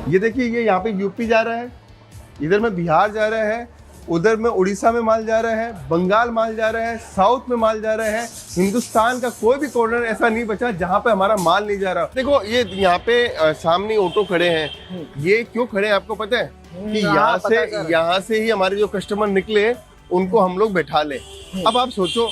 ये देखिए, ये यहाँ पे यूपी जा रहा है, इधर में बिहार जा रहा है, उधर में उड़ीसा में माल जा रहा है, बंगाल माल जा रहा है, साउथ में माल जा रहा है। हिंदुस्तान का कोई भी कॉर्नर ऐसा नहीं बचा जहाँ पे हमारा माल नहीं जा रहा। देखो ये यहाँ पे सामने ऑटो खड़े हैं, ये क्यों खड़े हैं आपको पता है? कि यहाँ से ही हमारे जो कस्टमर निकले उनको हम लोग बैठा ले। अब आप सोचो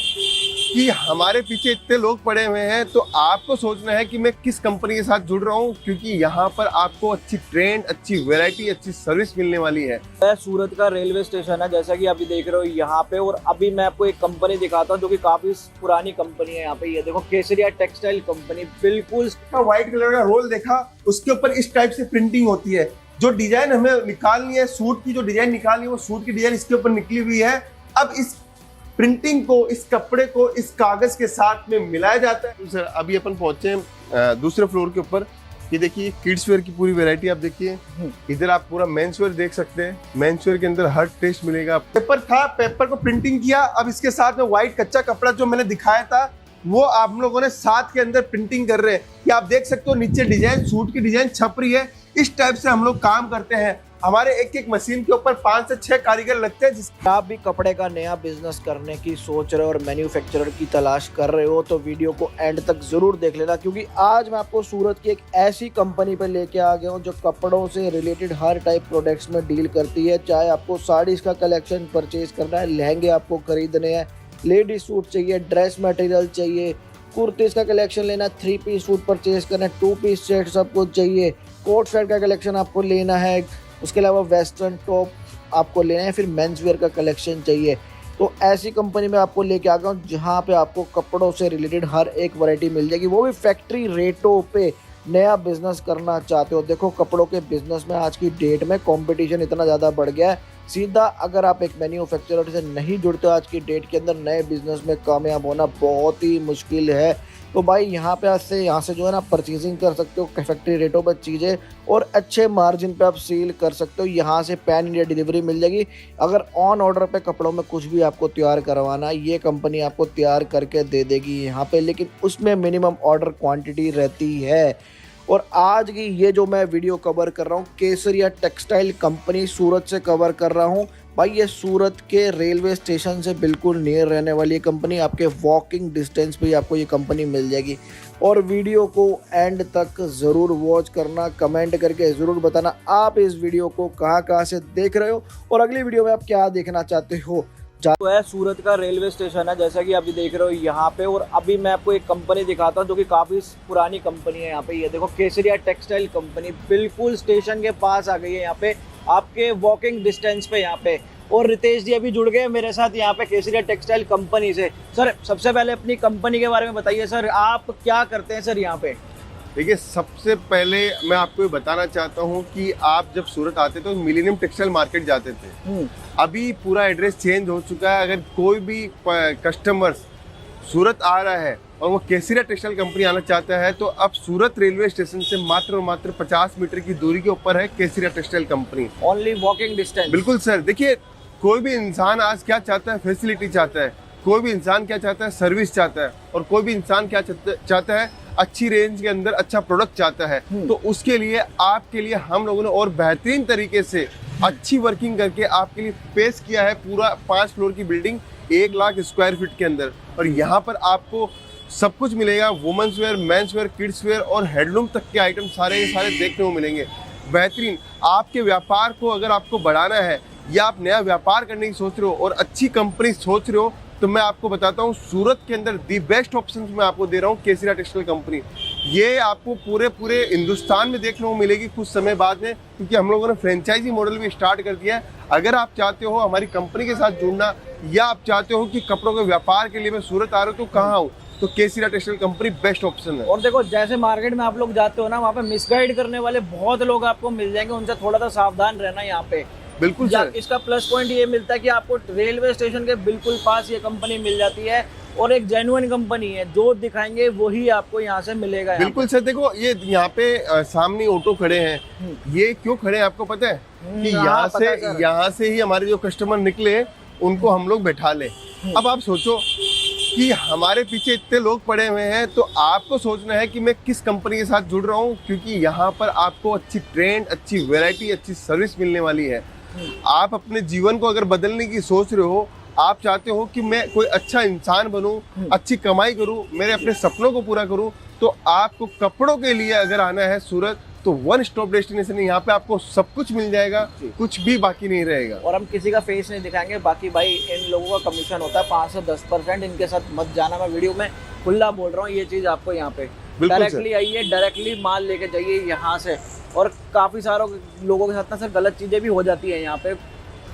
कि हमारे पीछे इतने लोग पड़े हुए हैं, तो आपको सोचना है कि मैं किस कंपनी के साथ जुड़ रहा हूँ, क्योंकि यहाँ पर आपको अच्छी ट्रेंड, अच्छी वैरायटी, अच्छी सर्विस मिलने वाली है। सूरत का रेलवे स्टेशन है, जैसा कि अभी देख रहे हो यहाँ पे। और अभी मैं आपको एक कंपनी दिखाता हूँ जो कि काफी पुरानी कंपनी है। यहाँ पे ये देखो, केसरिया टेक्सटाइल कंपनी, बिल्कुल व्हाइट कलर का रोल देखा, उसके ऊपर इस टाइप से प्रिंटिंग होती है। जो डिजाइन हमें निकालनी है, सूट की जो डिजाइन निकालनी है, वो सूट की डिजाइन इसके ऊपर निकली हुई है। अब इस प्रिंटिंग को, इस कपड़े को इस कागज के साथ में मिलाया जाता है। सर अभी अपन पहुंचे हैं दूसरे फ्लोर के ऊपर। ये देखिए, किड्स वेयर की पूरी वैरायटी आप देखिए। इधर आप पूरा मेंस वेयर देख सकते हैं। मेंस वेयर के अंदर हर टेस्ट मिलेगा। पेपर था, पेपर को प्रिंटिंग किया, अब इसके साथ में व्हाइट कच्चा कपड़ा जो मैंने दिखाया था वो आप लोगों ने साथ के अंदर प्रिंटिंग कर रहे हैं। ये आप देख सकते हो, नीचे डिजाइन, सूट की डिजाइन छप रही है। इस टाइप से हम लोग काम करते हैं। हमारे एक एक मशीन के ऊपर 5 से 6 कारीगर लगते हैं। जिस आप भी कपड़े का नया बिजनेस करने की सोच रहे हो और मैन्युफैक्चरर की तलाश कर रहे हो, तो वीडियो को एंड तक जरूर देख लेना, क्योंकि आज मैं आपको सूरत की एक ऐसी कंपनी पे लेके आ गया हूँ जो कपड़ों से रिलेटेड हर टाइप प्रोडक्ट्स में डील करती है। चाहे आपको साड़ीज का कलेक्शन परचेज करना है, लहंगे आपको खरीदने हैं, लेडीज सूट चाहिए, ड्रेस मटेरियल चाहिए, कुर्तीज का कलेक्शन लेना, 3 पीस सूट परचेज करना है, 2 पीस सेट सब कुछ चाहिए, कोट सेट का कलेक्शन आपको लेना है, उसके अलावा वेस्टर्न टॉप आपको लेना है, फिर मेंस वेयर का कलेक्शन चाहिए, तो ऐसी कंपनी में आपको लेके आ गया हूँ जहाँ पे आपको कपड़ों से रिलेटेड हर एक वैरायटी मिल जाएगी, वो भी फैक्ट्री रेटों पे। नया बिजनेस करना चाहते हो, देखो कपड़ों के बिजनेस में आज की डेट में कंपटीशन इतना ज़्यादा बढ़ गया है। सीधा अगर आप एक मैन्युफैक्चरर से नहीं जुड़ते हो आज की डेट के अंदर, नए बिजनेस में कामयाब होना बहुत ही मुश्किल है। तो भाई यहाँ से जो है ना परचेजिंग कर सकते हो फैक्ट्री रेटों पर चीज़ें, और अच्छे मार्जिन पे आप सेल कर सकते हो। यहाँ से पैन इंडिया डिलीवरी मिल जाएगी। अगर ऑन ऑर्डर पे कपड़ों में कुछ भी आपको तैयार करवाना है, ये कंपनी आपको तैयार करके दे देगी यहाँ पे, लेकिन उसमें मिनिमम ऑर्डर क्वांटिटी रहती है। और आज की ये जो मैं वीडियो कवर कर रहा हूँ, केसरिया टेक्सटाइल कंपनी सूरत से कवर कर रहा हूँ। भाई ये सूरत के रेलवे स्टेशन से बिल्कुल नियर रहने वाली कंपनी, आपके वॉकिंग डिस्टेंस पे ही आपको ये कंपनी मिल जाएगी। और वीडियो को एंड तक ज़रूर वॉच करना, कमेंट करके ज़रूर बताना आप इस वीडियो को कहाँ से देख रहे हो और अगली वीडियो में आप क्या देखना चाहते हो। तो है सूरत का रेलवे स्टेशन है, जैसा कि अभी देख रहे हो यहाँ पे। और अभी मैं आपको एक कंपनी दिखाता हूँ जो कि काफ़ी पुरानी कंपनी है। यहाँ पे ये देखो, केसरिया टेक्सटाइल कंपनी बिल्कुल स्टेशन के पास आ गई है, यहाँ पे आपके वॉकिंग डिस्टेंस पे यहाँ पे। और रितेश जी अभी जुड़ गए मेरे साथ यहाँ पे केसरिया टेक्सटाइल कंपनी से। सर सबसे पहले अपनी कंपनी के बारे में बताइए सर, आप क्या करते हैं सर यहाँ पे? देखिए, सबसे पहले मैं आपको ये बताना चाहता हूँ कि आप जब सूरत आते तो मिलेनियम टेक्सटाइल मार्केट जाते थे। अभी पूरा एड्रेस चेंज हो चुका है। अगर कोई भी कस्टमर सूरत आ रहा है और वो केसरिया टेक्सटाइल कंपनी आना चाहता है, तो अब सूरत रेलवे स्टेशन से मात्र और मात्र 50 मीटर की दूरी के ऊपर है Kesariya textile company. Only walking distance. बिल्कुल सर। देखिए, कोई भी इंसान आज क्या चाहता है? फैसिलिटी चाहता है। कोई भी इंसान क्या चाहता है? सर्विस चाहता है। और कोई भी इंसान क्या चाहता है? अच्छी रेंज के अंदर अच्छा प्रोडक्ट चाहता है। तो उसके लिए आपके लिए हम लोगों ने और बेहतरीन तरीके से अच्छी वर्किंग करके आपके लिए पेश किया है पूरा 5 फ्लोर की बिल्डिंग 1 लाख स्क्वायर फीट के अंदर। और यहाँ पर आपको सब कुछ मिलेगा, women's wear, men's wear, kids wear और हैंडलूम तक के आइटम सारे देखने को मिलेंगे। बेहतरीन। आपके व्यापार को अगर आपको बढ़ाना है या आप नया व्यापार करने की सोच रहे हो और अच्छी कंपनी सोच रहे हो, तो मैं आपको बताता हूँ सूरत के अंदर दी बेस्ट ऑप्शन मैं आपको दे रहा हूँ, केसरिया टेक्सटाइल कंपनी। ये आपको पूरे हिंदुस्तान में देखने को मिलेगी कुछ समय बाद में, क्योंकि हम लोगों ने फ्रेंचाइजी मॉडल भी स्टार्ट कर दिया है। अगर आप चाहते हो हमारी कंपनी के साथ जुड़ना, या आप चाहते हो कि कपड़ों के व्यापार के लिए मैं सूरत आ रहा हूँ तो कहाँ हूँ, तो केसरिया टेक्सटाइल कंपनी बेस्ट ऑप्शन है। और देखो, जैसे मार्केट में आप लोग जाते हो ना, वहाँ पे मिसगाइड करने वाले बहुत लोग आपको मिल जाएंगे, उनसे थोड़ा सा सावधान रहना यहाँ पे। बिल्कुल सर। इसका प्लस पॉइंट ये मिलता है कि आपको रेलवे स्टेशन के बिल्कुल पास ये कंपनी मिल जाती है, और एक जेन्युइन कंपनी है, जो दिखाएंगे वही आपको यहाँ से मिलेगा। बिल्कुल सर। देखो, ये यहाँ पे सामने ऑटो खड़े हैं, ये क्यों खड़े हैं आपको पता है? कि यहाँ से ही हमारे जो कस्टमर निकले उनको हम लोग बैठा ले। अब आप सोचो कि हमारे पीछे इतने लोग पड़े हुए हैं, तो आपको सोचना है कि मैं किस कंपनी के साथ जुड़ रहा हूँ, क्योंकि यहाँ पर आपको अच्छी ट्रेंड, अच्छी वैरायटी, अच्छी सर्विस मिलने वाली है। आप अपने जीवन को अगर बदलने की सोच रहे हो, आप चाहते हो कि मैं कोई अच्छा इंसान बनूं, अच्छी कमाई करूं, मेरे अपने सपनों को पूरा करूं, तो आपको कपड़ों के लिए अगर आना है सूरत, तो वन स्टॉप डेस्टिनेशन है। यहाँ पे आपको सब कुछ मिल जाएगा, कुछ भी बाकी नहीं रहेगा। और हम किसी का फेस नहीं दिखाएंगे, बाकी भाई इन लोगों का कमीशन होता है 5 से 10%। इनके साथ मत जाना, मैं वीडियो में खुला बोल रहा हूँ ये चीज़ आपको। यहाँ पे डायरेक्टली आइए, डायरेक्टली माल लेके जाइए यहाँ से। और काफ़ी सारे लोगों के साथ ना सर गलत चीज़ें भी हो जाती है यहाँ पे,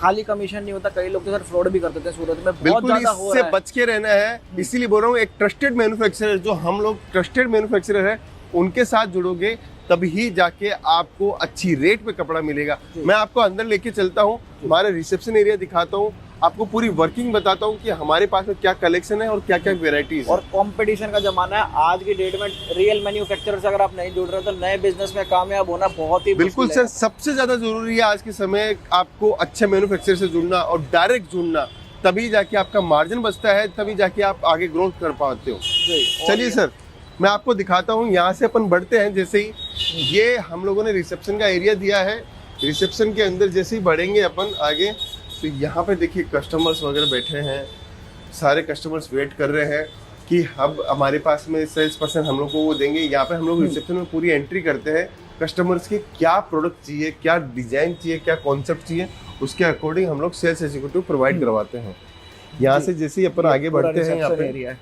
खाली कमीशन नहीं होता, कई लोग तो सर फ्रॉड भी कर देते हैं सूरत में, बहुत ज्यादा हो रहा है। बच के रहना है, इसीलिए बोल रहा हूँ एक ट्रस्टेड मैन्युफैक्चरर, जो हम लोग ट्रस्टेड मैन्युफैक्चरर है, उनके साथ जुड़ोगे तभी जाके आपको अच्छी रेट पे कपड़ा मिलेगा। मैं आपको अंदर लेके चलता हूँ, हमारा रिसेप्शन एरिया दिखाता हूँ, आपको पूरी वर्किंग बताता हूँ कि हमारे पास में क्या कलेक्शन है और क्या क्या वेराइटीज है। और कंपटीशन का जमाना है आज की डेट में, रियल मैन्युफैक्चरर से अगर आप नहीं जुड़ रहे तो नए बिजनेस में कामयाब होना बहुत ही बिल्कुल सर, सबसे ज्यादा जरूरी है आज के समय आपको अच्छे मैन्युफैक्चरर से जुड़ना और डायरेक्ट जुड़ना, तभी जाके आपका मार्जिन बचता है, तभी जाके आप आगे ग्रोथ कर पाते हो। चलिए सर, मैं आपको दिखाता हूँ, यहाँ से अपन बढ़ते हैं। जैसे ही ये हम लोगों ने रिसेप्शन का एरिया दिया है, रिसेप्शन के अंदर जैसे ही बढ़ेंगे अपन आगे, तो यहाँ पे देखिए कस्टमर्स वगैरह बैठे हैं, सारे कस्टमर्स वेट कर रहे हैं कि अब हमारे पास में सेल्स पर्सन हम लोग को वो देंगे। यहाँ पे हम लोग रिसेप्शन में पूरी एंट्री करते हैं, कस्टमर्स के क्या प्रोडक्ट चाहिए, क्या डिजाइन चाहिए, क्या कॉन्सेप्ट चाहिए, उसके अकॉर्डिंग हम लोग सेल्स एग्जीक्यूटिव प्रोवाइड करवाते हैं। यहाँ से जैसे ही अपन आगे बढ़ते हैं, यहाँ पे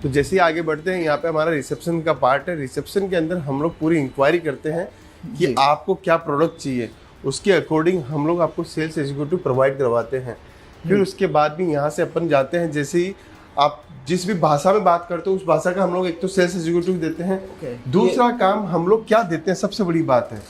तो जैसे ही आगे बढ़ते हैं, यहाँ पे हमारा रिसेप्शन का पार्ट है। रिसेप्शन के अंदर हम लोग पूरी इंक्वायरी करते हैं कि आपको क्या प्रोडक्ट चाहिए, उसके अकॉर्डिंग हम लोग आपको सेल्स एग्जीक्यूटिव प्रोवाइड करवाते हैं। फिर उसके बाद भी यहाँ से अपन जाते हैं, जैसे ही आप जिस भी भाषा में बात करते हो उस भाषा का हम लोग एक तो सेल्स एग्जीक्यूटिव देते हैं। दूसरा काम हम लोग क्या देते हैं, सबसे बड़ी बात है,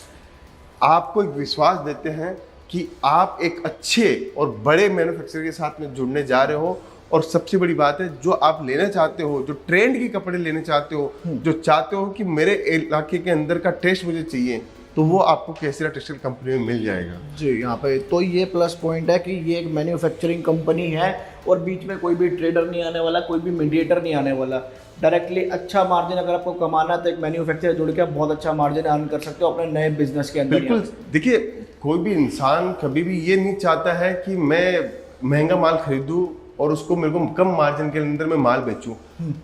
आपको एक विश्वास देते हैं कि आप एक अच्छे और बड़े मैन्युफैक्चरर के साथ में जुड़ने जा रहे हो। और सबसे बड़ी बात है, जो आप लेना चाहते हो, जो ट्रेंड के कपड़े लेने चाहते हो, जो चाहते हो कि मेरे इलाके के अंदर का टेस्ट मुझे चाहिए, तो वो आपको केसरिया टेक्सटाइल कंपनी में मिल जाएगा। जी, यहाँ पे तो ये प्लस पॉइंट है कि ये एक मैन्युफैक्चरिंग कंपनी है और बीच में कोई भी ट्रेडर नहीं आने वाला, कोई भी मीडिएटर नहीं आने वाला। डायरेक्टली अच्छा मार्जिन अगर आपको कमाना है तो एक मैन्युफैक्चरर जुड़ के आप बहुत अच्छा मार्जिन अर्न कर सकते हो अपने नए बिजनेस के अंदर। बिल्कुल, देखिए कोई भी इंसान कभी भी ये नहीं चाहता है कि मैं महंगा माल खरीदूं और उसको मेरे को कम मार्जिन के अंदर में माल बेचूं।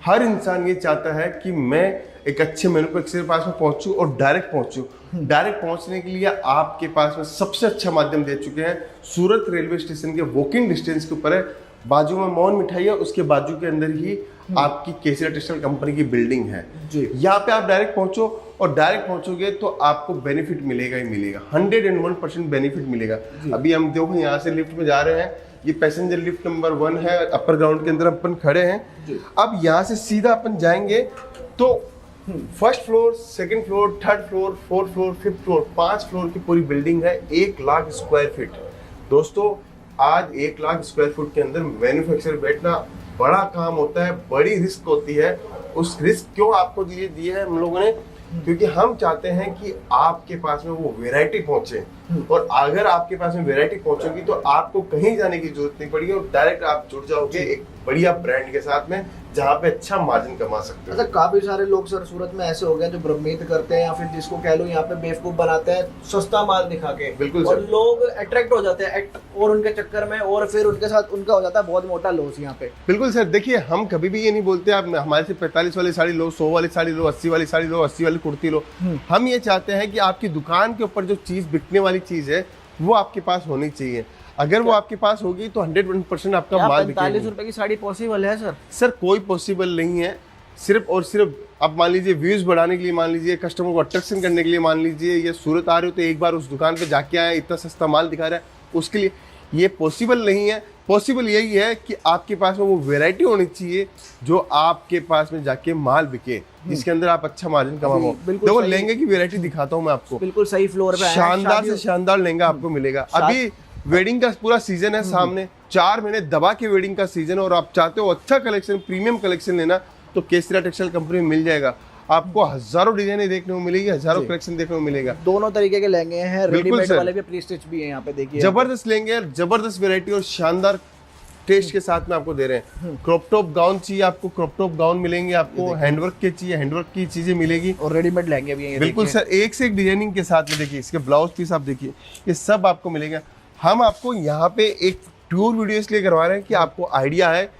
हर इंसान ये चाहता है कि मैं एक अच्छे मैन्युफैक्चरर के पास में पहुंचूं और डायरेक्ट पहुंचूं। डायरेक्ट पहुंचने के लिए आपके पास में सबसे अच्छा माध्यम दे चुके हैं, सूरत रेलवे स्टेशन के वॉकिंग डिस्टेंस के ऊपर है, बाजू में मोहन मिठाई है, उसके बाजू के अंदर ही आपकी केसरिया टेक्सटाइल कंपनी की बिल्डिंग है। यहाँ पे आप डायरेक्ट पहुंचो और डायरेक्ट पहुंचोगे तो आपको बेनिफिट मिलेगा ही मिलेगा, 101% बेनिफिट मिलेगा। अभी हम देखो यहाँ से लिफ्ट में जा रहे हैं, ये पैसेंजर लिफ्ट नंबर 1 है, अपर ग्राउंड के अंदर अपन खड़े हैं। अब यहाँ से सीधा अपन जाएंगे तो first floor, second floor, third floor, fourth floor, fifth floor, 5 floor की पूरी बिल्डिंग है, 1 लाख स्क्वायर फीट। दोस्तों आज 1 लाख स्क्वायर फुट के अंदर मैन्युफैक्चरर बैठना बड़ा काम होता है, बड़ी रिस्क होती है। उस रिस्क क्यों आपको दिए है हम लोगों ने, क्योंकि हम चाहते हैं कि आपके पास में वो वैरायटी पहुंचे, और अगर आपके पास में वैरायटी पहुंचेगी तो आपको कहीं जाने की जरूरत नहीं पड़ेगी और डायरेक्ट आप जुड़ जाओगे एक बढ़िया ब्रांड के साथ में, जहाँ पे अच्छा मार्जिन कमा सकते हैं। अच्छा, काफी सारे लोग सर सूरत में ऐसे हो गए जो भ्रमित करते हैं या फिर जिसको कह लो यहाँ पे बेवकूफ बनाते हैं सस्ता माल दिखा के। बिल्कुल और लोग अट्रैक्ट हो जाते हैं और उनके चक्कर में, और फिर उनके साथ उनका हो जाता है बहुत मोटा लॉस यहाँ पे। बिल्कुल सर, देखिए हम कभी भी ये नहीं बोलते आप हमारे से 45 वाली साड़ी लो, 100 वाली साड़ी लो, 80 वाली साड़ी लो, 80 वाली कुर्ती लो। हम ये चाहते हैं कि आपकी दुकान के ऊपर जो चीज बिकने वाली चीज है वो आपके पास होनी चाहिए। अगर वो आपके पास होगी तो 101% आपका माल बिकेगा। 45 रुपए की साड़ी पॉसिबल है सर? सर कोई पॉसिबल नहीं है, सिर्फ और सिर्फ आप मान लीजिए व्यूज बढ़ाने के लिए, मान लीजिए कस्टमर को अट्रैक्शन करने के लिए, मान लीजिए ये सूरत आ रहे हो तो एक बार उस दुकान पे जाके आए, इतना सस्ता माल दिखा रहा है, उसके लिए ये पॉसिबल नहीं है। पॉसिबल यही है कि आपके पास में वो वैरायटी होनी चाहिए जो आपके पास में जाके माल बिके, जिसके अंदर आप अच्छा मार्जिन कमाओ। देखो लहंगे की वैरायटी दिखाता हूँ मैं आपको, बिल्कुल सही फ्लोर पे शानदार से शानदार लहंगा आपको मिलेगा। अभी वेडिंग का पूरा सीजन है सामने, 4 महीने दबा के वेडिंग का सीजन है, और आप चाहते हो अच्छा कलेक्शन, प्रीमियम कलेक्शन लेना, तो केसरिया टेक्सटाइल कंपनी में मिल जाएगा। आपको हजारों डिजाइने देखने को मिलेगी, हजारों कलेक्शन देखने को मिलेगा। दोनों तरीके के लहंगे हैं, रेडीमेड वाले भी, प्री स्टिच भी है। यहाँ पे देखिए जबरदस्त लेंगे, जबरदस्त वैरायटी और शानदार टेस्ट के साथ में आपको दे रहे हैं। क्रॉप टॉप गाउन चाहिए आपको, क्रॉप टॉप गाउन मिलेंगे आपको, हैंडवर्क के चाहिए हैंडवर्क की चीजें मिलेगी, और रेडीमेड लहंगे भी हैं ये बिल्कुल देखिए। सर, एक से एक डिजाइनिंग के साथ में देखिए, इसके ब्लाउज पीस आप देखिए, ये सब आपको मिलेगा। हम आपको यहाँ पे एक प्योर वीडियो इसलिए करवा रहे हैं कि आपको आइडिया है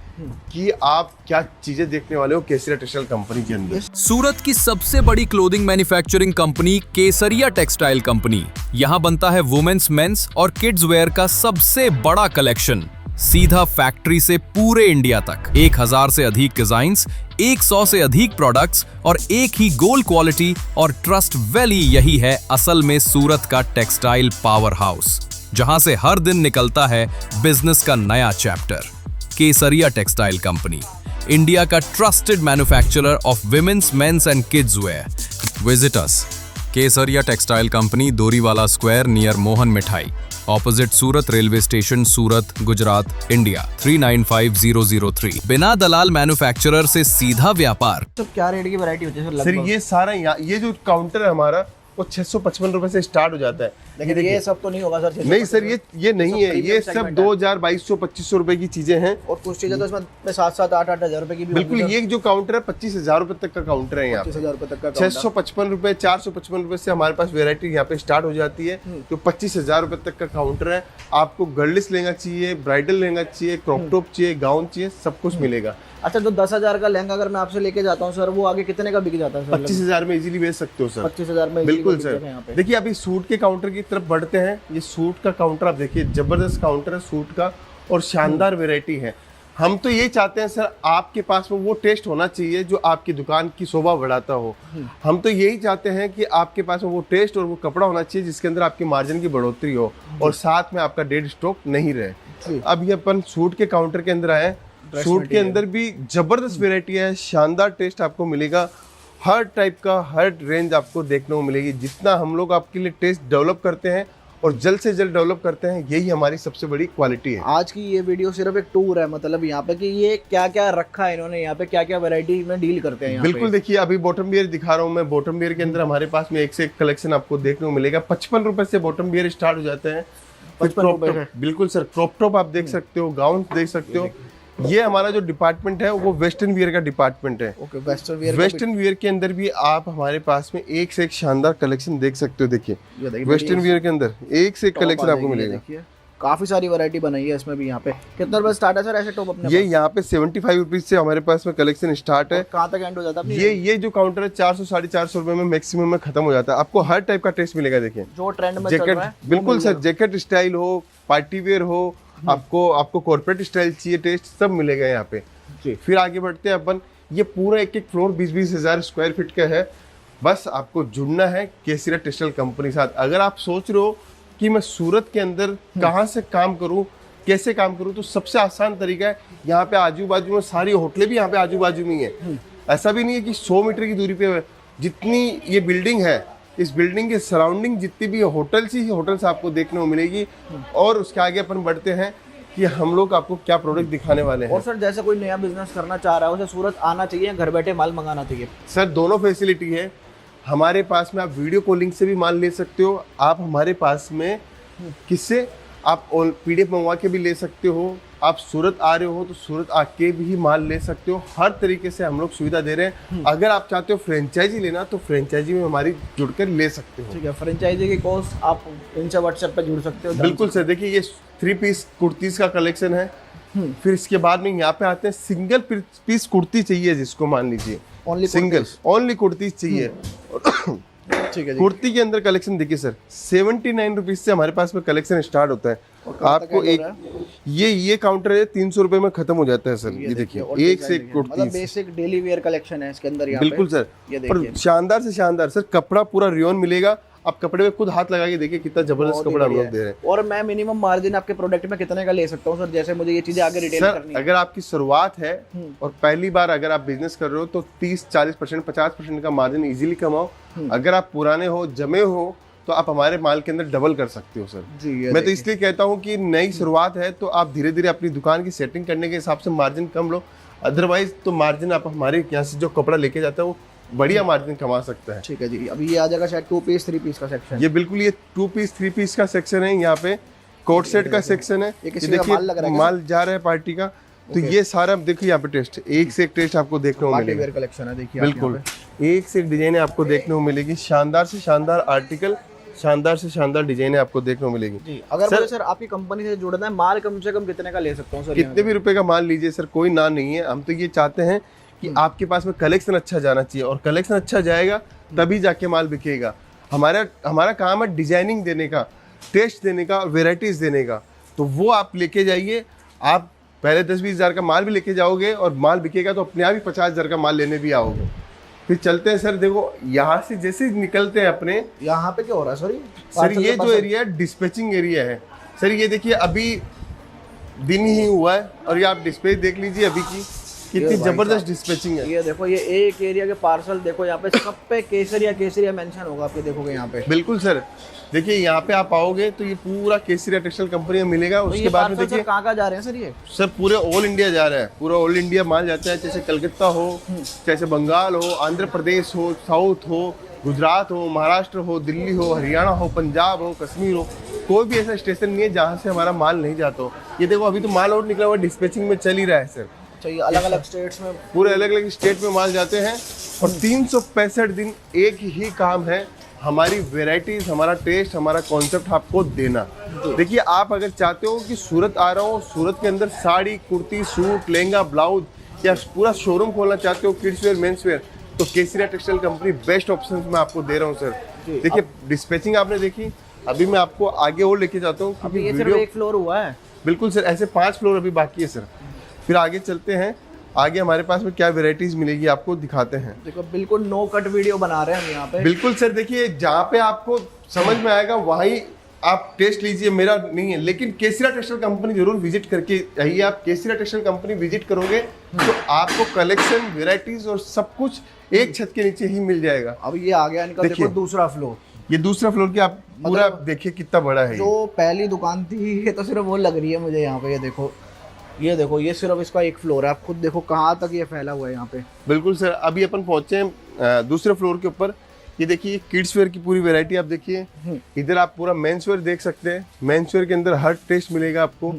कि आप क्या चीजें देखने वाले हो केसरिया टेक्सटाइल कंपनी के अंदर। सूरत की सबसे बड़ी क्लोथिंग मैन्युफैक्चरिंग कंपनी केसरिया टेक्सटाइल कंपनी। यहाँ बनता है वुमेन्स, मेंस और किड्स वेयर का सबसे बड़ा कलेक्शन, सीधा फैक्ट्री से पूरे इंडिया तक। 1000 से अधिक डिजाइन्स, 100 से अधिक प्रोडक्ट्स और एक ही गोल्ड क्वालिटी और ट्रस्ट वैली। यही है असल में सूरत का टेक्सटाइल पावर हाउस, जहां से हर दिन निकलता है बिजनेस का नया chapter. Kesariya textile company, India का trusted manufacturer of women's, men's and kids wear. Visit us Kesariya textile company, Doriwala square near Mohan Mithai, opposite Surat railway station, Surat, Gujarat, India 395003। बिना दलाल मैन्युफैक्चरर से सीधा व्यापार। तो क्या रेट की वैरायटी होती है सर सर लगभग? ये सारा ये जो काउंटर है हमारा वो 655 रुपए से स्टार्ट हो जाता है। लेकिन ये सब तो नहीं होगा सर? नहीं सर, ये नहीं है, ये सब 2000, 2200, 2500 रुपए की चीजें हैं। और कुछ चीजें तो इसमें 7-7, 8-8 हजार रुपए की भी बिल्कुल, ये जो काउंटर है 25,000 रुपए तक का काउंटर है यहाँ पे। 25,000 रुपए तक का 655 रुपए, 455 रुपए से हमारे पास वेरायटी यहाँ पे स्टार्ट हो जाती है। तो 25,000 रुपए तक का काउंटर है। आपको गर्लिश लहंगा चाहिए, ब्राइडल लहंगा चाहिए, क्रॉप टॉप चाहिए, गाउन चाहिए, सब कुछ मिलेगा। अच्छा, जो 10,000 का लहंगा अगर मैं आपसे लेके जाता हूँ सर, वो आगे कितने का बिक जाता है सर? 25,000 में इजीली बेच सकते हो सर। 25,000 में बिल्कुल easily बिक जाता है सर। यहाँ पे। देखिए अभी सूट के काउंटर की तरफ बढ़ते हैं। ये सूट का काउंटर आप देखिए, जबरदस्त काउंटर है सूट का और शानदार वैरायटी है। हम तो ये चाहते हैं सर, आपके पास में वो टेस्ट होना चाहिए जो आपकी दुकान की शोभा बढ़ाता हो। हम तो यही चाहते हैं कि आपके पास में वो टेस्ट और वो कपड़ा होना चाहिए जिसके अंदर आपके मार्जिन की बढ़ोतरी हो और साथ में आपका डेड स्टॉक नहीं रहे। अब ये अपन सूट के काउंटर के अंदर आए। सूट के अंदर भी जबरदस्त वैरायटी है, शानदार टेस्ट आपको मिलेगा। हर टाइप का, हर रेंज आपको देखने को मिलेगी। जितना हम लोग आपके लिए टेस्ट डेवलप करते हैं और जल्द से जल्द डेवलप करते हैं, यही हमारी सबसे बड़ी क्वालिटी है। आज की ये वीडियो सिर्फ एक टूर है, मतलब यहाँ पे कि ये क्या क्या रखा है इन्होंने, यहाँ पे क्या क्या वैरायटी में डील करते हैं यहाँ बिल्कुल, देखिए अभी बॉटम बियर दिखा रहा हूँ मैं। बॉटम बियर के अंदर हमारे पास में एक से एक कलेक्शन आपको देखने को मिलेगा। 55 रुपए से बॉटम बियर स्टार्ट हो जाते हैं। 55 रुपए से? बिल्कुल सर, क्रॉप टॉप आप देख सकते हो, गाउन देख सकते हो। ये हमारा जो डिपार्टमेंट है वो वेस्टर्न वियर का डिपार्टमेंट है। Okay, western wear. Western wear के अंदर भी आप हमारे पास में एक से एक शानदार कलेक्शन देख सकते हो। देखिए ये देखिए, वेस्टर्न वियर के अंदर एक से एक कलेक्शन आपको मिलेगा। देखिए काफी सारी वैरायटी बनाई है इसमें भी। यहाँ पे कितना रुपए स्टार्ट है सर ऐसे टॉप अपने ये यहाँ पे 75 रुपीज से हमारे पास में कलेक्शन स्टार्ट है। कहाँ तक एंड हो जाता है अपनी? ये जो काउंटर है 400, 450 रुपए में मैक्सिमम में खत्म हो जाता है। आपको हर टाइप का टेस्ट मिलेगा। देखिए जो ट्रेंड में चल जैकेट, रहा है बिल्कुल सर, जैकेट स्टाइल हो, पार्टी वेयर हो, आपको कॉर्पोरेट स्टाइल चाहिए, टेस्ट सब मिलेगा यहाँ पे जी। फिर आगे बढ़ते हैं अपन। ये पूरा एक एक फ्लोर 20-20 हजार स्क्वायर फीट का है। बस आपको जुड़ना है केसरिया टेक्सटाइल कंपनी के साथ। अगर आप सोच रहे हो कि मैं सूरत के अंदर कहाँ से काम करूँ, कैसे काम करूँ, तो सबसे आसान तरीका है, यहाँ पे आजू बाजू में सारी होटलें भी यहाँ पे आजू बाजू में ही है। ऐसा भी नहीं है कि 100 मीटर की दूरी पे है। जितनी ये बिल्डिंग है, इस बिल्डिंग के सराउंडिंग जितनी भी होटल्स ही होटल्स आपको देखने को मिलेगी। और उसके आगे अपन बढ़ते हैं कि हम लोग आपको क्या प्रोडक्ट दिखाने वाले हैं। और सर जैसे कोई नया बिजनेस करना चाह रहा है, उसे सूरत आना चाहिए, घर बैठे माल मंगाना चाहिए? सर दोनों फैसिलिटी है हमारे पास में। आप वीडियो कॉलिंग से भी माल ले सकते हो। आप हमारे पास में किससे आप PDF मंगवा के भी ले सकते हो। आप सूरत आ रहे हो तो सूरत आके भी माल ले सकते हो। हर तरीके से हम लोग सुविधा दे रहे हैं। अगर आप चाहते हो फ्रेंचाइजी लेना तो फ्रेंचाइजी में हमारी जुड़कर ले सकते हो। ठीक है, फ्रेंचाइजी की कॉस्ट आप इनसे व्हाट्सएप पे जुड़ सकते हो। बिल्कुल सर। देखिए ये 3 पीस कुर्तीज का कलेक्शन है। फिर इसके बाद में यहाँ पे आते हैं सिंगल पीस कुर्ती चाहिए जिसको, मान लीजिए सिंगल ओनली कुर्तीज चाहिए। ठीक है जी। कुर्ती के अंदर कलेक्शन देखिए सर, 79 रुपीज से हमारे पास में कलेक्शन स्टार्ट होता है। आपको एक ये काउंटर है 300 रुपए में खत्म हो जाता है सर। ये देखिए एक से एक मतलब kurti, basic daily wear collection है इसके अंदर यहाँ बिल्कुल पे। सर। ये और देखिए शानदार से शानदार सर कपड़ा पूरा रियोन मिलेगा। आप कपड़े में खुद हाथ लगा के देखिए कितना जबरदस्त कपड़ा हम लोग दे रहे हैं। और मैं मिनिमम मार्जिन आपके प्रोडक्ट में कितने का ले सकता हूँ सर, जैसे मुझे ये चीजें आगे रिटेल सर करनी है? अगर आपकी शुरुआत है और पहली बार अगर आप बिजनेस कर रहे हो तो 30-40%, 50% का मार्जिन इजीली कमाओ। अगर आप पुराने हो, जमे हो, तो आप हमारे माल के अंदर डबल कर सकते हो सर जी। मैं तो इसलिए कहता हूँ कि नई शुरुआत है तो आप धीरे धीरे अपनी दुकान की सेटिंग करने के हिसाब से मार्जिन कम लो। अदरवाइज तो मार्जिन आप हमारे यहाँ से जो कपड़ा लेके जाते हैं वो बढ़िया मार्जिन कमा सकता है। ठीक है जी। अभी ये आ जाएगा शायद 2 पीस 3 पीस का सेक्शन। ये बिल्कुल ये 2 पीस 3 पीस का सेक्शन है। यहाँ पे कोट सेट का सेक्शन है। ये किसी ये का देखिए माल लग रहा है माल जा रहा है पार्टी का, तो ये सारा देखिए यहाँ पे टेस्ट, एक से एक टेस्ट आपको देखने को पार्टी मिलेगा। वेयर कलेक्शन है, देखिए आप यहाँ बिल्कुल पे। एक से एक डिजाइन आपको देखने को मिलेगी, शानदार से शानदार आर्टिकल, शानदार से शानदार डिजाइन आपको देखने को मिलेगी। जी, अगर मुझे सर आपकी कंपनी से जुड़ना है, माल कम से कम कितने का ले सकता हूँ सर? कितने भी रुपए का माल लीजिए सर, कोई ना नहीं है। हम तो ये चाहते हैं कि आपके पास में कलेक्शन अच्छा जाना चाहिए, और कलेक्शन अच्छा जाएगा तभी जाके माल बिकेगा। हमारा काम है डिजाइनिंग देने का, टेस्ट देने का, वेराइटीज देने का। तो वो आप लेके जाइए। आप पहले 10-20 हज़ार का माल भी लेके जाओगे और माल बिकेगा तो अपने आप ही 50 हज़ार का माल लेने भी आओगे। फिर चलते हैं सर, देखो यहाँ से जैसे निकलते हैं अपने, यहाँ पे क्या हो रहा है सर? सर ये जो एरिया है डिस्पैचिंग एरिया है सर। ये देखिए अभी दिन ही हुआ है और ये आप डिस्पैच देख लीजिए अभी की कितनी जबरदस्त डिस्पैचिंग है। ये देखो, ये एक एरिया के पार्सल देखो, यहाँ पे सब पे केसरिया मेंशन होगा, आपके देखोगे यहाँ पे। बिल्कुल सर, देखिए यहाँ पे आप आओगे तो ये पूरा केसरिया टेक्सटाइल कंपनी में मिलेगा। तो उसके बाद में देखिए कहाँ जा रहे हैं सर ये? सर पूरे ऑल इंडिया जा रहा है, पूरा ऑल इंडिया माल जाता है, जैसे कलकत्ता हो, जैसे बंगाल हो, आंध्र प्रदेश हो, साउथ हो, गुजरात हो, महाराष्ट्र हो, दिल्ली हो, हरियाणा हो, पंजाब हो, कश्मीर हो, कोई भी ऐसा स्टेशन नहीं है जहाँ से हमारा माल नहीं जाता हो। ये देखो अभी तो माल और निकला हुआ डिस्पैचिंग में चल ही रहा है सर। चाहिए अलग अलग स्टेट्स में, पूरे अलग अलग स्टेट में माल जाते हैं और 365 दिन एक ही काम है, हमारी वेराइटीज, हमारा टेस्ट, हमारा कॉन्सेप्ट आपको देना। देखिए आप अगर चाहते हो कि सूरत आ रहा हो, सूरत के अंदर साड़ी, कुर्ती, सूट, लहंगा, ब्लाउज या पूरा शोरूम खोलना चाहते हो, किड्स वेयर, मेंस वेयर, तो केसरिया टेक्सटाइल कंपनी बेस्ट ऑप्शन मैं आपको दे रहा हूँ सर। देखिए डिस्पैचिंग आपने देखी, अभी मैं आपको आगे और लेके जाता हूँ क्योंकि ये सिर्फ वीडियो एक फ्लोर हुआ है। बिल्कुल सर, ऐसे 5 फ्लोर अभी बाकी है सर। फिर आगे चलते हैं, आगे हमारे पास में क्या वेराइटीज मिलेगी आपको दिखाते हैं। देखो बिल्कुल नो कट वीडियो बना रहे हैं हम यहाँ पे। बिल्कुल सर, देखिए जहाँ पे आपको समझ में आएगा वहीं आप टेस्ट लीजिए, मेरा नहीं है, लेकिन केसरिया टेक्सटाइल कंपनी जरूर विजिट करके आइए। आप केसरिया टेक्सटाइल कंपनी विजिट करोगे तो आपको कलेक्शन, वेराइटीज और सब कुछ एक छत के नीचे ही मिल जाएगा। अब ये आ गया इनका, देखो दूसरा फ्लोर। ये दूसरा फ्लोर की आप पूरा देखिए कितना बड़ा है। जो पहली दुकान थी ये तो सिर्फ वो लग रही है मुझे यहाँ पे। ये देखो ये सिर्फ इसका एक फ्लोर है। आप खुद देखो कहाँ तक ये फैला हुआ है यहाँ पे। बिल्कुल सर, अभी अपन पहुंचे हैं दूसरे फ्लोर के ऊपर। ये देखिए किड्स वेयर की पूरी वैरायटी आप देखिए। इधर आप पूरा मेंस वेयर देख सकते हैं। मेंस वेयर के अंदर हर टेस्ट मिलेगा आपको,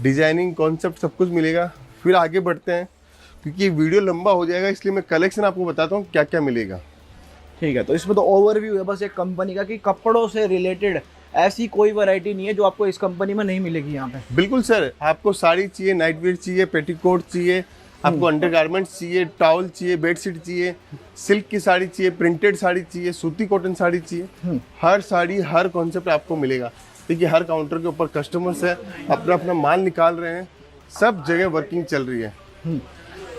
डिजाइनिंग, कॉन्सेप्ट सब कुछ मिलेगा। फिर आगे बढ़ते हैं क्योंकि ये वीडियो लंबा हो जाएगा, इसलिए मैं कलेक्शन आपको बताता हूँ क्या क्या मिलेगा। ठीक है, तो इसमें तो ओवरव्यू है बस एक कंपनी का कि कपड़ों से रिलेटेड ऐसी कोई वैरायटी नहीं है जो आपको इस कंपनी में नहीं मिलेगी यहाँ पे। बिल्कुल सर, आपको साड़ी चाहिए, नाइट वेयर चाहिए, पेटीकोट चाहिए, आपको अंडरगारमेंट्स चाहिए, टॉवल चाहिए, बेडशीट चाहिए, सिल्क की साड़ी चाहिए, प्रिंटेड साड़ी चाहिए, सूती कॉटन साड़ी चाहिए, हर साड़ी, हर कॉन्सेप्ट आपको मिलेगा। देखिए हर काउंटर के ऊपर कस्टमर्स है, अपना अपना माल निकाल रहे हैं, सब जगह वर्किंग चल रही है।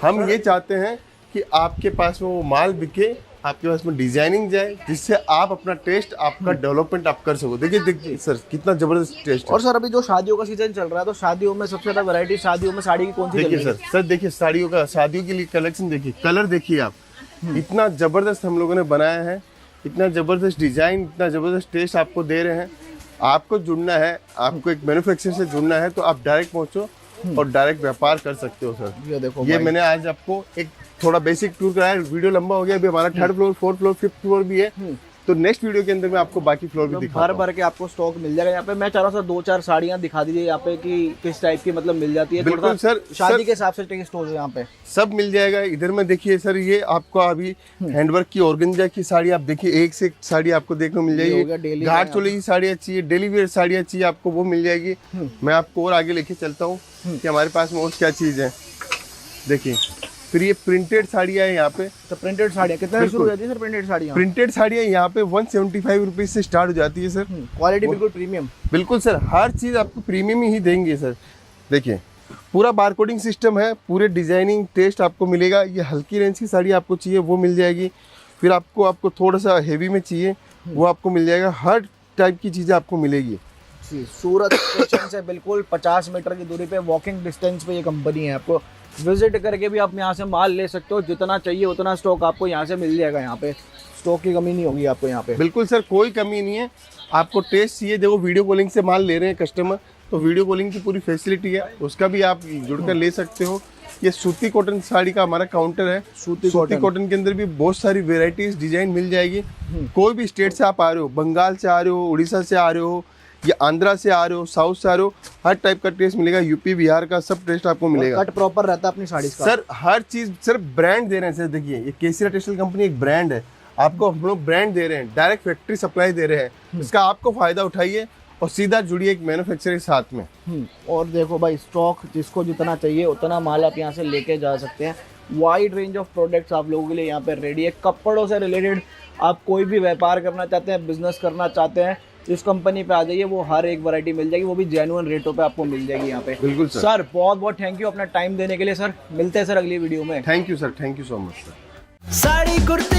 हम ये चाहते हैं कि आपके पास में वो माल बिके, आपके पास में डिजाइनिंग जाए, जिससे आप अपना टेस्ट, आपका डेवलपमेंट आप कर सको। देखिए सर कितना जबरदस्त टेस्ट है। और सर अभी जो शादियों का सीजन चल रहा है, तो शादियों में सबसे ज्यादा वैरायटी, शादियों में साड़ी की कौन सी? देखिए सर देखिए साड़ियों का, शादियों के लिए कलेक्शन देखिए, कलर देखिए आप, इतना जबरदस्त हम लोगों ने बनाया है, इतना जबरदस्त डिजाइन, इतना जबरदस्त टेस्ट आपको दे रहे हैं। आपको जुड़ना है, आपको एक मैन्युफैक्चर से जुड़ना है तो आप डायरेक्ट पहुंचो और डायरेक्ट व्यापार कर सकते हो सर। ये देखो, ये मैंने आज आपको एक थोड़ा बेसिक टूर कराया, वीडियो लंबा हो गया। अभी हमारा 3rd floor, 4th floor, 5th floor भी है, तो नेक्स्ट वीडियो के अंदर मैं आपको बाकी फ्लोर भी दिखाऊंगा। भर भर के आपको स्टॉक मिल जाएगा यहाँ पे। मैं चाह रहा हूँ सर 2-4 साड़ियाँ दिखा दीजिए यहाँ पे कि किस टाइप की मतलब मिल जाती है। बिल्कुल सर, शादी के हिसाब से टेस्ट हो यहाँ पे सब मिल जाएगा। इधर में देखिए सर, ये आपको अभी हैंडवर्क की ऑर्गेन्जा की साड़ी आप देखिए, एक से एक साड़ी आपको देखने को मिल जाएगी। घाट चोली की साड़ियाँ चाहिए, डेली वेयर साड़ियाँ चाहिए आपको, वो मिल जाएगी। मैं आपको और आगे लेके चलता हूँ कि हमारे पास में और क्या चीज़ है। देखिए फिर ये प्रिंटेड साड़ियाँ है यहाँ पे। तो प्रिंटेड साड़ियाँ कितने शुरू हो जाती है सर? प्रिंटेड साड़ियाँ, प्रिंटेड साड़ियाँ यहाँ पे 175 रुपीज़ से स्टार्ट हो जाती है सर। क्वालिटी बिल्कुल प्रीमियम। बिल्कुल सर, हर चीज़ आपको प्रीमियम ही देंगे सर। देखिए पूरा बारकोडिंग सिस्टम है, पूरे डिजाइनिंग टेस्ट आपको मिलेगा। ये हल्की रेंज की साड़ी आपको चाहिए वो मिल जाएगी। फिर आपको थोड़ा सा हेवी में चाहिए वो आपको मिल जाएगा। हर टाइप की चीज़ें आपको मिलेगी। सूरत स्टेशन से बिल्कुल 50 मीटर की दूरी पे, वॉकिंग डिस्टेंस पे ये कंपनी है। आपको विजिट करके भी आप यहाँ से माल ले सकते हो, जितना चाहिए उतना स्टॉक आपको यहाँ से मिल जाएगा। यहाँ पे स्टॉक की कमी नहीं होगी आपको यहाँ पे। बिल्कुल सर, कोई कमी नहीं है। आपको टेस्ट चाहिए, देखो वीडियो कॉलिंग से माल ले रहे हैं कस्टमर, तो वीडियो कॉलिंग की पूरी फैसिलिटी है, उसका भी आप जुड़कर ले सकते हो। ये सूती कॉटन साड़ी का हमारा काउंटर है। सूती कॉटन के अंदर भी बहुत सारी वेराइटीज, डिजाइन मिल जाएगी। कोई भी स्टेट से आप आ रहे हो, बंगाल से आ रहे हो, उड़ीसा से आ रहे हो, ये आंध्रा से आ रहे हो, साउथ से आ रहे हो, हर टाइप का टेस्ट मिलेगा, यूपी बिहार का सब टेस्ट आपको मिलेगा। कट प्रॉपर रहता है अपनी साड़ी का। सर हर चीज सर ब्रांड दे रहे हैं। सर देखिए ये केसरिया टेक्सटाइल कंपनी एक ब्रांड है, आपको हम लोग ब्रांड दे रहे हैं, डायरेक्ट फैक्ट्री सप्लाई दे रहे हैं, इसका आपको फायदा उठाइए और सीधा जुड़िए एक मैन्युफैक्चरर के साथ में। और देखो भाई स्टॉक जिसको जितना चाहिए उतना माल आप यहाँ से लेके जा सकते हैं। वाइड रेंज ऑफ प्रोडक्ट्स आप लोगों के लिए यहाँ पे रेडी है। कपड़ों से रिलेटेड आप कोई भी व्यापार करना चाहते हैं, बिजनेस करना चाहते हैं, इस कंपनी पे आ जाइए, वो हर एक वैरायटी मिल जाएगी, वो भी जेन्युइन रेटों पे आपको मिल जाएगी यहाँ पे। बिल्कुल सर। सर बहुत बहुत थैंक यू अपना टाइम देने के लिए। सर मिलते हैं सर अगली वीडियो में। Thank you sir, thank you so much sir. Sari kurti